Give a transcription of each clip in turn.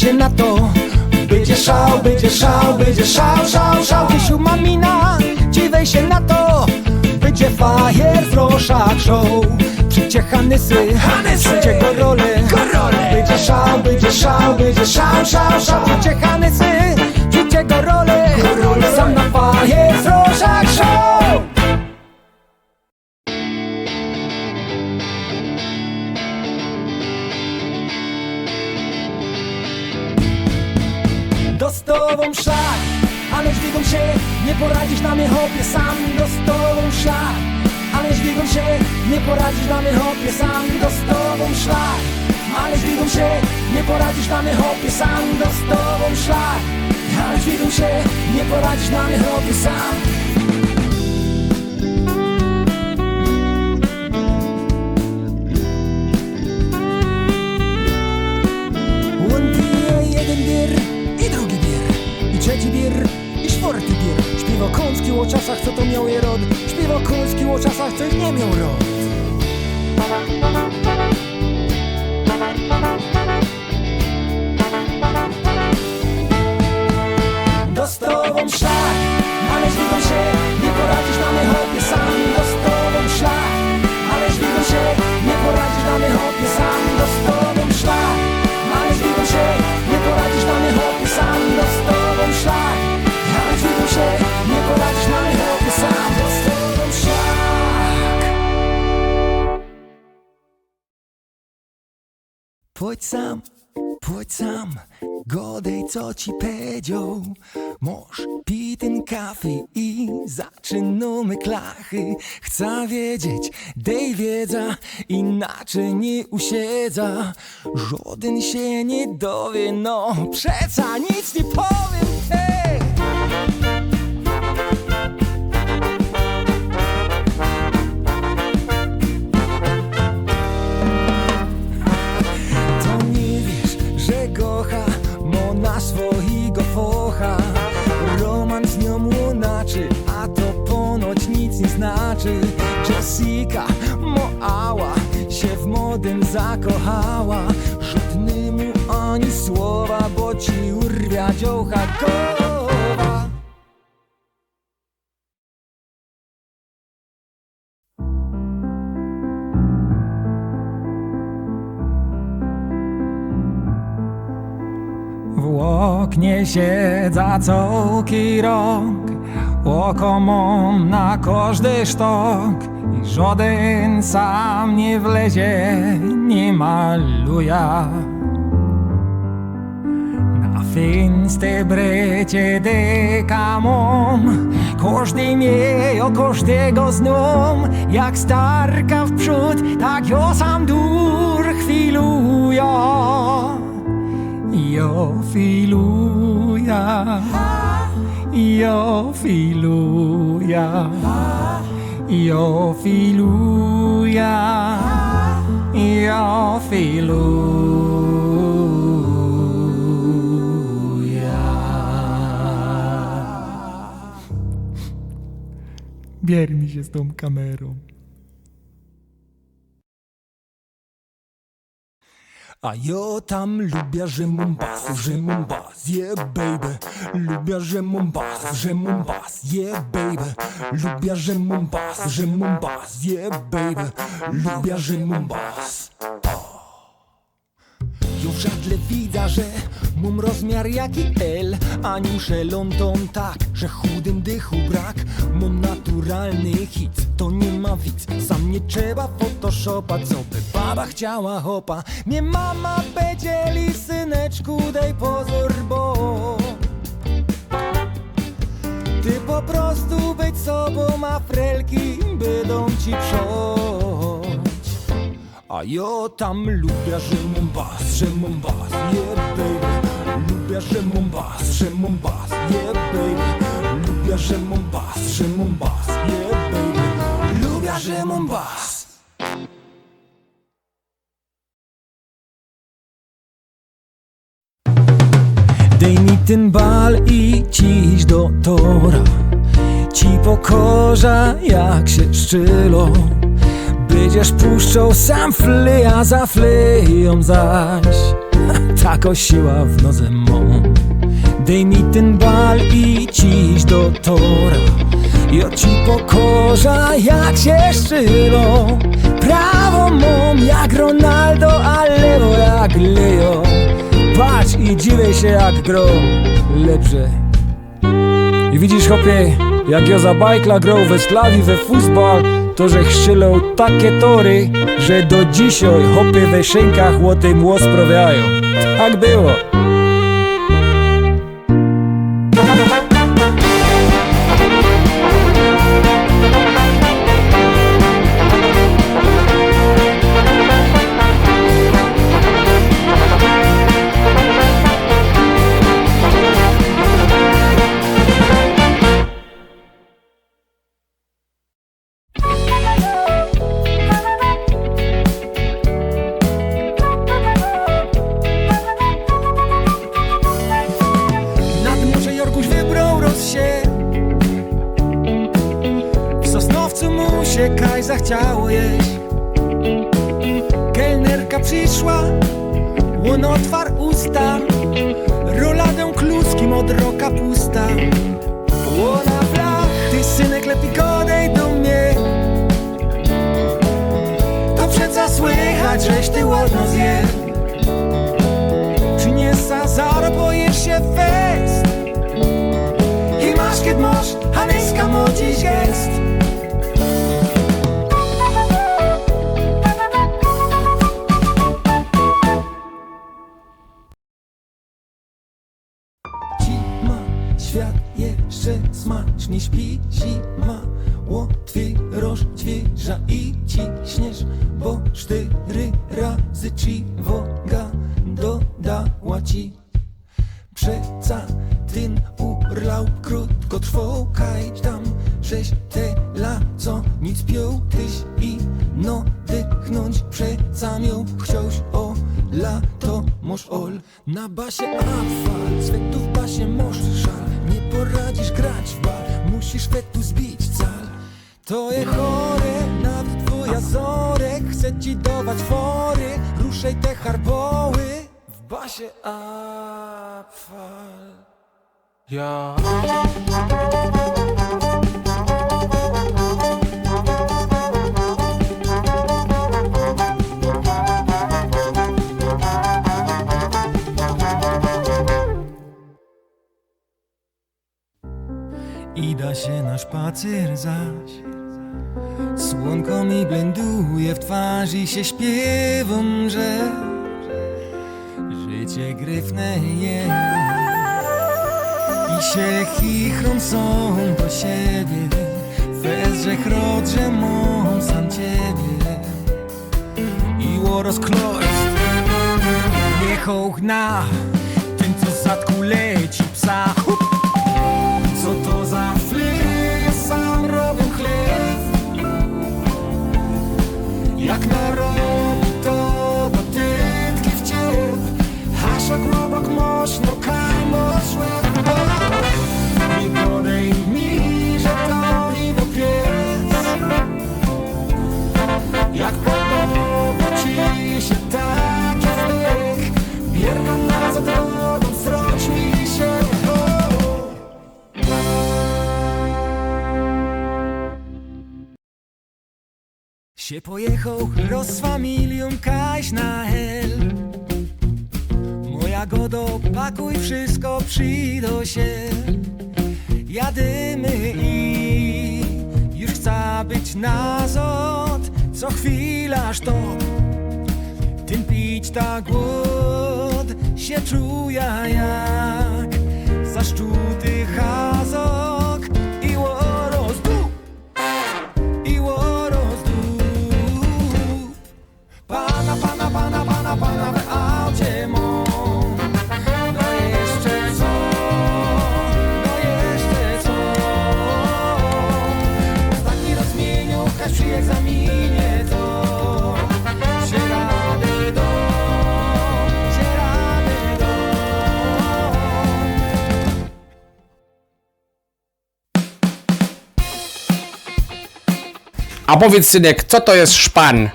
się na to. Będzie szał, będzie szał, będzie szał, szał, szał. Dziś umamina, dziwej się na to. Będzie fajer z Roszak Show. Przyjdzie Hanysy, przyjdzie Gorole. Będzie szał, będzie szał, będzie szał, szał, szał. Przyjdzie Hanysy, przyjdzie Gorole. Sam na fajer z Roszak Show. Dostową szlak, ale dźwigą się, nie poradzisz na mnie hopie sam. Dostową szlak, ale dźwigą się, nie poradzisz na mnie hopie sam. Dostową szlak, ale dźwigą się, nie poradzisz na mnie hopie sam. Dostową szlak, ale dźwigą się, nie poradzisz na mnie hopie sam. Jeden bier i drugi bier, i trzeci bier, i czwarty bier. Śpiewa Kącki o czasach, co to miał je rod. Śpiewa Kącki o czasach, co ich nie miał rod. Dostową szlak, ale dźwigą się, nie poradzisz na mnie hopie sam. Dostową szlak, ale dźwigą się, nie poradzisz na mnie hopie sam. Dostową szlak, ale dźwigą się, nie poradzisz na mnie hopie sam. Dostową szlak, ale dźwigą się, nie poradzisz na mnie hopie sam. Dostową szlak. Pójdź sam, godej co ci powiedział. Moż pij ten kafe i zaczynamy klachy. Chcę wiedzieć, dej wiedza, inaczej nie usiedza. Żaden się nie dowie, no przeca nic nie powiem, hej. To nie wiesz, że gocha na swojego focha. Romans z nią łunaczy, a to ponoć nic nie znaczy. Jessica Moała się w młodym zakochała. Żadnemu ani słowa, bo ci urwia dziołcha koła. W oknie siedza całki rok, oko mam na każdy sztok. I żaden sam nie wlezie, nie maluje. Na finste brecie deka mam, każdy mnie o każdego zną. Jak starka w przód, tak ja sam dur chwiluję. Jo filuja, jo filuja, jo filuja, jo filuja. Bier mi się z tą kamerą. A ja tam lubię, że mam bas, yeah baby. Lubię, że mam bas, yeah baby. Lubię, że mam bas, yeah baby. Lubię, że mam bas. Jo w żagle widzę, że mam rozmiar jaki L, a nie muszę lądom tak, że chudym dychu brak. Mam naturalny hit, to nie ma widz. Sam nie trzeba photoshopa, co by baba chciała hopa. Mnie mama powiedzieli, syneczku, daj pozór, bo ty po prostu być sobą, a frelki będą ci prząć. A ja tam lubię, że mam bas, yeah baby. Lubię, że mam bas, yeah baby. Lubię, że mam bas, yeah baby. Lubię, że mam bas. Dej mi ten bal i ciś do tora. Ci pokorza jak się szczylo. Będziesz puszczał sam fleja za fleją zaś. Tako siła w nodze mą. Dej mi ten bal i ciś do tora. Ja ci pokorza jak się szczylą. Prawo mą jak Ronaldo, a lewo jak Leo. Patrz i dziwię się jak grom lepsze. I widzisz chłopie, jak ja za bajkla grał we Slawii we futbal, to że chrzylą takie tory, że do dzisiaj chłopy we szynkach o tym rozprawiają. Tak było. Kaj zachciało jeść. Kelnerka przyszła, on otwarł usta. Roladę kluski, modro kapusta. Łona blach, ty synek lepiej godej do mnie. To przeca słychać, żeś ty ładno zje. Przyniesa zaro, boisz się fest. I masz kiedy masz, a niska modziś jest. Świat jeszcze smacznie śpi, zima otwierasz dźwierza i ciśniesz, bo 4 razy ci woga dodała ci. Przeca ten urlaub krótko trwał, kaj tam, żeś tela co nic piął, tyś i no dychnąć przeca miał, chciałś o lato moż ol. Na basie afal, svetu w basie moż szal. Nie poradzisz grać w bar, musisz fetu zbić cal. To je chore, nawet twoja zorek chce ci dawać fory, ruszaj te harboły w basie afal. Ja ida się na szpacer zaś. Słonko mi blenduje w twarz i się śpiewam, że życie gryfne jest. I się chichrom są do siebie, wezrzech rodrze mą sam ciebie. I rozkloist niech ochna ten co zadku leci psa. Co to za fleje, sam robię chleb. Jak narobi to do tytki w ciep. Haszak obok moż, no kaj moż łeb. Nie godej mi, że to niby pies. Jak podoba ci się taki wlek. Bierga na zadrogą, zwróć mi się. Się pojechał roz z familią kaś na hel. Moja godo, pakuj wszystko, przyjdą się. Jadymy i już chcę być na zot. Co chwila sztop, tym pić ta głód się czuja jak zaszczuty hazok. I rozdup, i rozdup. Pana w aucie mą. No jeszcze co, no jeszcze co. Ostatni raz zmienił kaś przy egzaminie to. Się rady do. A powiedz, synek, co to jest szpan?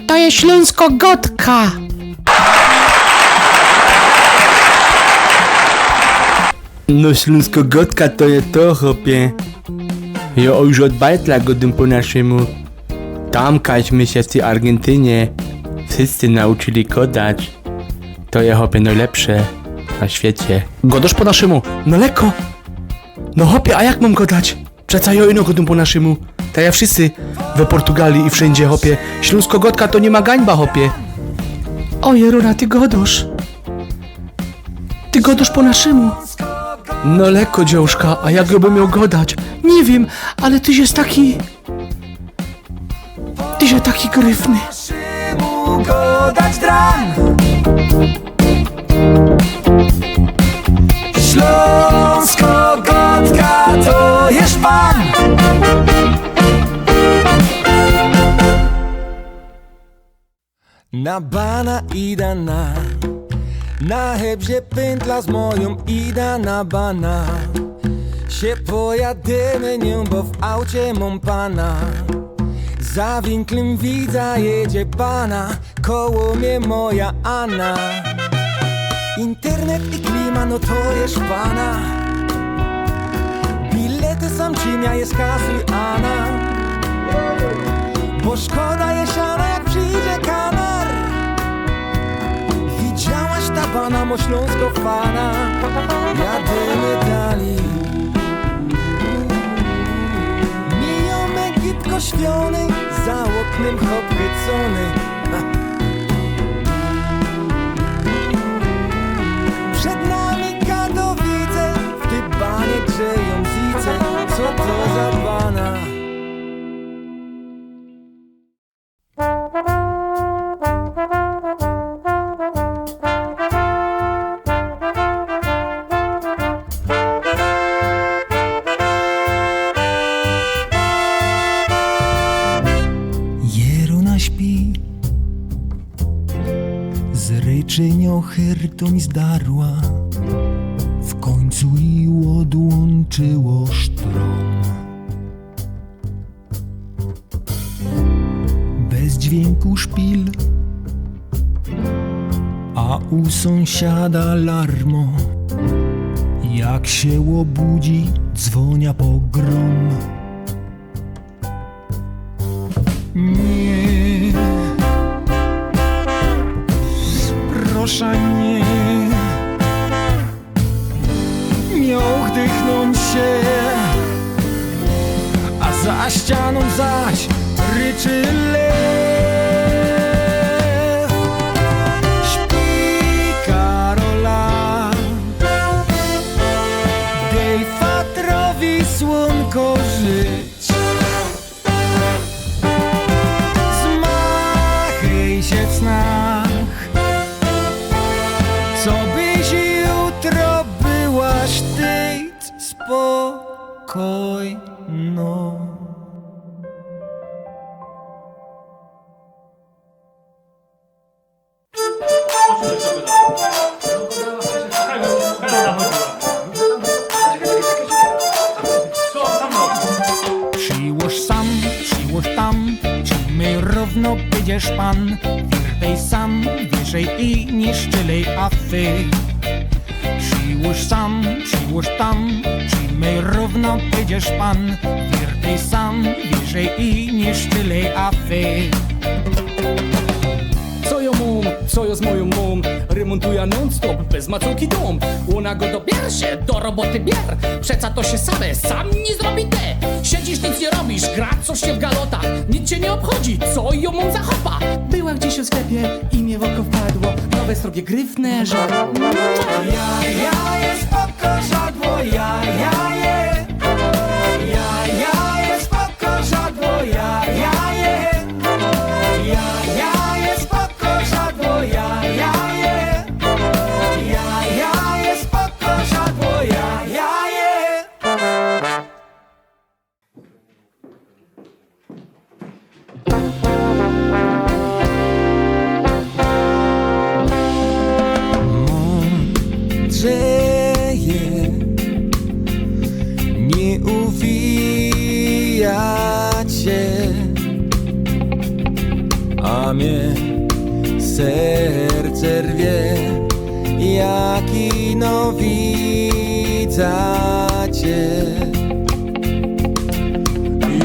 To jest śląsko-gotka. No śląsko-gotka to jest to, chłopie. Ja już od bajtla godym po naszemu. Tam kaśmy się w tej Argentynie wszyscy nauczyli godać. To jest, chłopie, najlepsze na świecie. Godosz po naszemu. No lekko. No chłopie, a jak mam godać? Przecież ja ino godym po naszemu. Tak jak wszyscy we Portugalii i wszędzie, chłopie. Śląsko-gotka to nie ma gańba, chłopie. O Jerona, ty godosz. Ty godosz po naszemu. No lekko, dziążka, a jak bym miał godać? Nie wiem, ale tyś jest taki... Tyś jest taki gryfny. Naszemu godać dram. Śląsko-gotka to jest pan. Na bana ida na hebzie pętla z moją ida na bana. Się pojadymy nią, bo w aucie mam pana. Za winklem widza jedzie pana, koło mnie moja Anna. Internet i klima, no to jest pana. Bilety sam czymia jest kasuj Anna. Bo szkoda jesiana, jak przyjdzie kanar. Widziałaś ta pana, mo śląsko fana. Jadymy dalej. Mijomy gitko śpiony, za oknem hopkycony. Przed nami Katowice, w tej banie grzeją zice. Co to za bana? Jerona śpi, z ryczynią chyrtoń zdarła, w końcu i odłączyło sztrom. Bez dźwięku szpil, a u sąsiada larmo. Jak się obudzi, dzwonia pogrom. Nie, proszę nie. Miał wdychnąć się, a za ścianą zaś ryczy lew. Śpi Karola, dej fatrowi słonko żyć. Zmachaj się w snach, co byś jutro byłaś ty spokojno. Przyłóż sam, przyłóż tam, czy my równo będziesz pan. Wirdej sam, wyżej i niszczylej afy. Przyłóż sam, przyłóż tam, czy my równo będziesz pan. Wirdej sam, wyżej i niszczylej afy. Co ja z moją mą? Remontuję non-stop, bez macoki dom. Ona go dobierze się, do roboty bier. Przeca to się sam nie zrobi te. Siedzisz, nic nie robisz, grać coś się w galotach. Nic cię nie obchodzi, co ją on zachopa. Była gdzieś w sklepie i mnie w oko wpadło nowe srogie gryfne żadło. Ja jest spoko żadło, ja je. Ja jest spoko żadło, ja je. Ja jest spoko żadło, ja je. Ja jest spoko żadło, ja je. Mądrzeje, nie uwijacie. a mnie serce rwie, jak ino widza cię.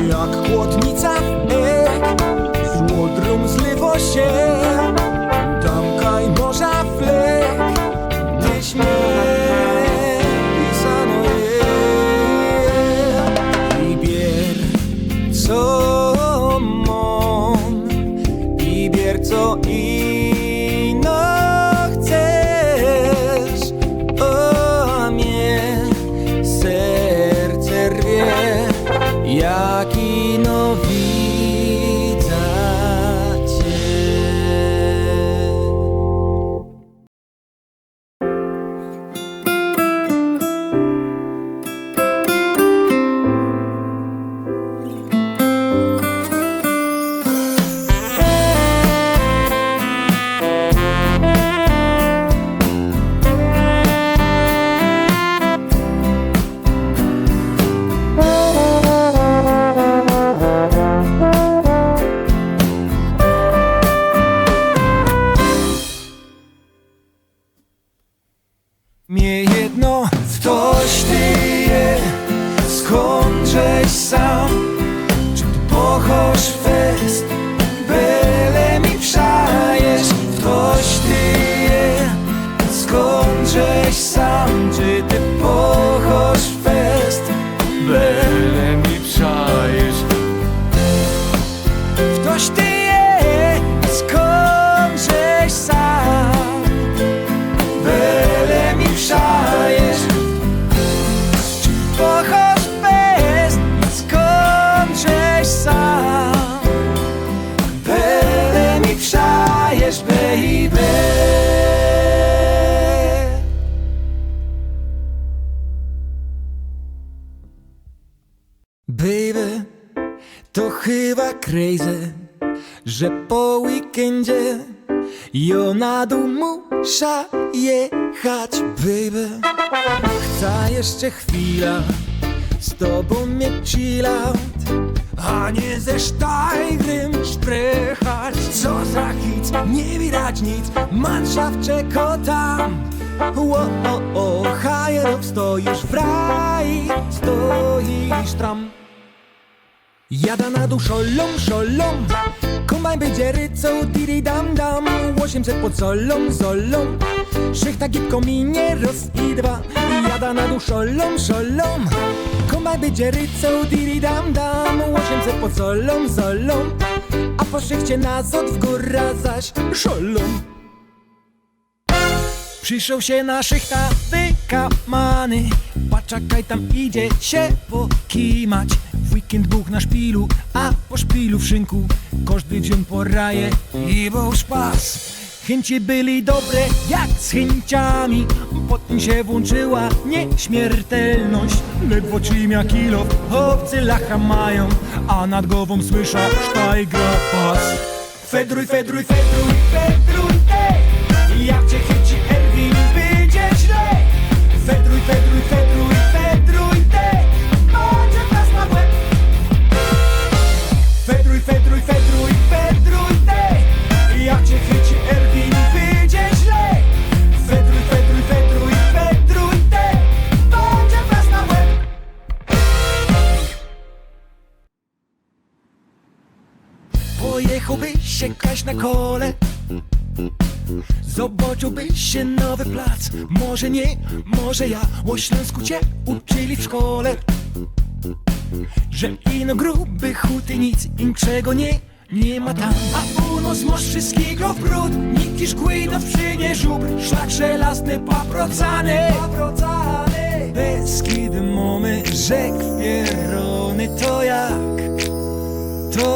Jak chłodnica z łodrą zlewo się, tamkaj morza flek, tyś mnie pisano je. I bier co mam, i bier co ino chcesz, o mnie serce rwie, jak ino widza cię. Mnie jedno ktoś ty je, skądżeś sam, czy ty pochosz fest, byle mi przajesz. Ktoś ty je, skądżeś sam, czy ty pochosz fest, byle mi przajesz. Ktoś ty je, skądżeś sam, byle mi przajesz. Czy pochosz fest, skądżeś sam, byle mi przajesz, baby. Baby, to chyba crazy, że po weekendzie ja na dół muszę jechać, baby. Chcę jeszcze chwila z tobą mieć chill out, a nie ze Steigrem sprechać. Co za hit, nie widać nic, Mannschaft czeka tam. Hajerów stoisz w raj, stoisz tam. Jada na dół szolom, szolom, kombajn będzie rycą, diri dam dam. 800 pod solą, zolą, szychta gipką minie, raz i dwa. Jada na dół szolom, szolom, kombajn będzie rycą, diri dam dam. 800 pod solą, zolą, a po szychcie nazad w górę zaś szolom. Przyszedł się na szychta wykamany, paczakaj tam idzie się pokimać. W weekend Bóg na szpilu, a po szpilu w szynku każdy dzień poraje i był szpas. Chęci byli dobre jak z chęciami, potem się włączyła nieśmiertelność. Ledwo czymia kilo, chłopcy lacha mają, a nad głową słysza Steigra pas. Fedruj, fedruj, fedruj, fedruj, ej, jak cię chyci Erwin, będzie źle. Fedruj, fedruj, fedruj, fedruj, ej, będzie pas na łeb. Fedruj, fedruj, fedruj, fedruj, ej, jak cię chyci Erwin, będzie źle. Fedruj, fedruj, fedruj, fedruj, ej, będzie pas na łeb. Pojechałbyś się kaś na kole, zobaczyłbyś się nowy plac. Może nie, może ja, o Śląsku cię uczyli w szkole, że ino gruby chód i nic inczego nie ma tam. A u nas masz wszystkiego w brud, nikt i szkły przynie żubr, szlak żelazny paprocany. Beskidy mamy, rzek pierony, to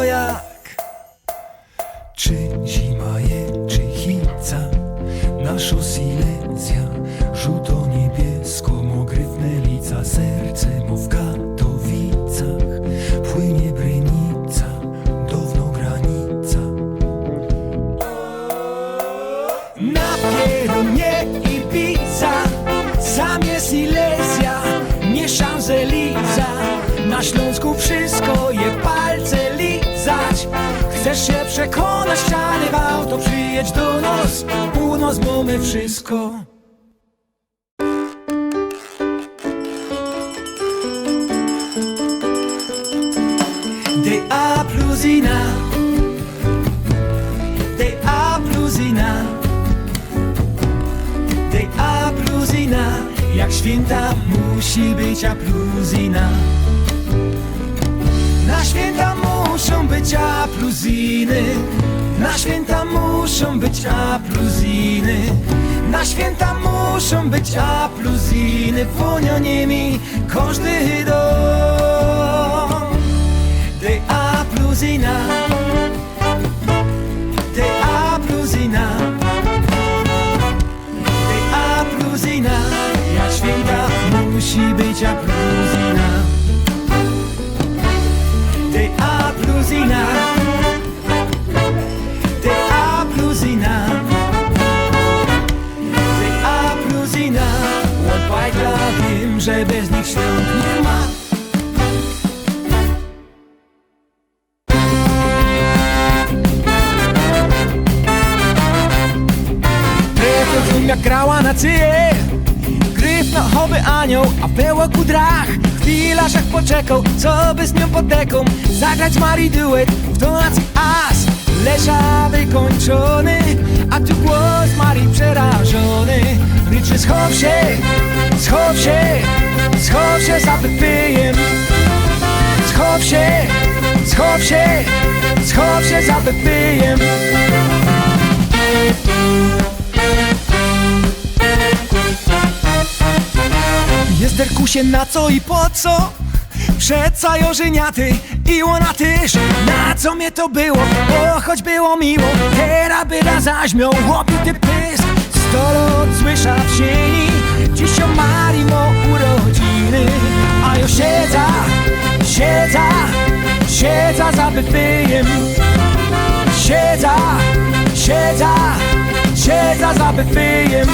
jak czy zima je, czy chica, nasza Silesia, żółto niebiesko, mogryfne lica, serce mu w Katowicach, płynie Brynica, dawno granica. Na Pierunie Ibiza, sam jest Silesia, nie Champs-Élysées. Na Śląsku wszystko je palce lizać. Chcesz się przekonać, ściany wał, to przyjedź do nas. U nas mamy wszystko. DA Plusina, DA Plusina, DA Plusina. Jak święta musi być apluzina. Na święta muszą być apluziny. Na święta muszą być apluziny. Na święta muszą być apluziny. Płonia nimi każdy dom. DA Plusina, DA Plusina, DA Plusina. Jak święta musi być apluzina. DA Plusina, DA Plusina, DA Plusina. Łapaj dla wiem, że bez nich świąt nie ma. Jak grała na cyje, gryf na chowy anioł, a było ku drach. Chwila, żech poczekał, co by z nią poteką zagrać Marii duet w tonacji as. Lesza wykończony, a tu głos Marii przerażony. Ryczy schowł się, schowł się, schowł się za wypyjem. Schowł się, schowł się, schowł się za wypyjem. Jest derkusie na co i po co? Przeca jożyniaty i ona też. Na co mnie to było? Bo choć było miło, teraz byda zaśmiał łopity pysk. 100 lat słysza w sieni, dziś o Marii mo urodziny. A jo siedza, siedza, siedza za bypyjem. Siedza, siedza, siedza za bypyjem.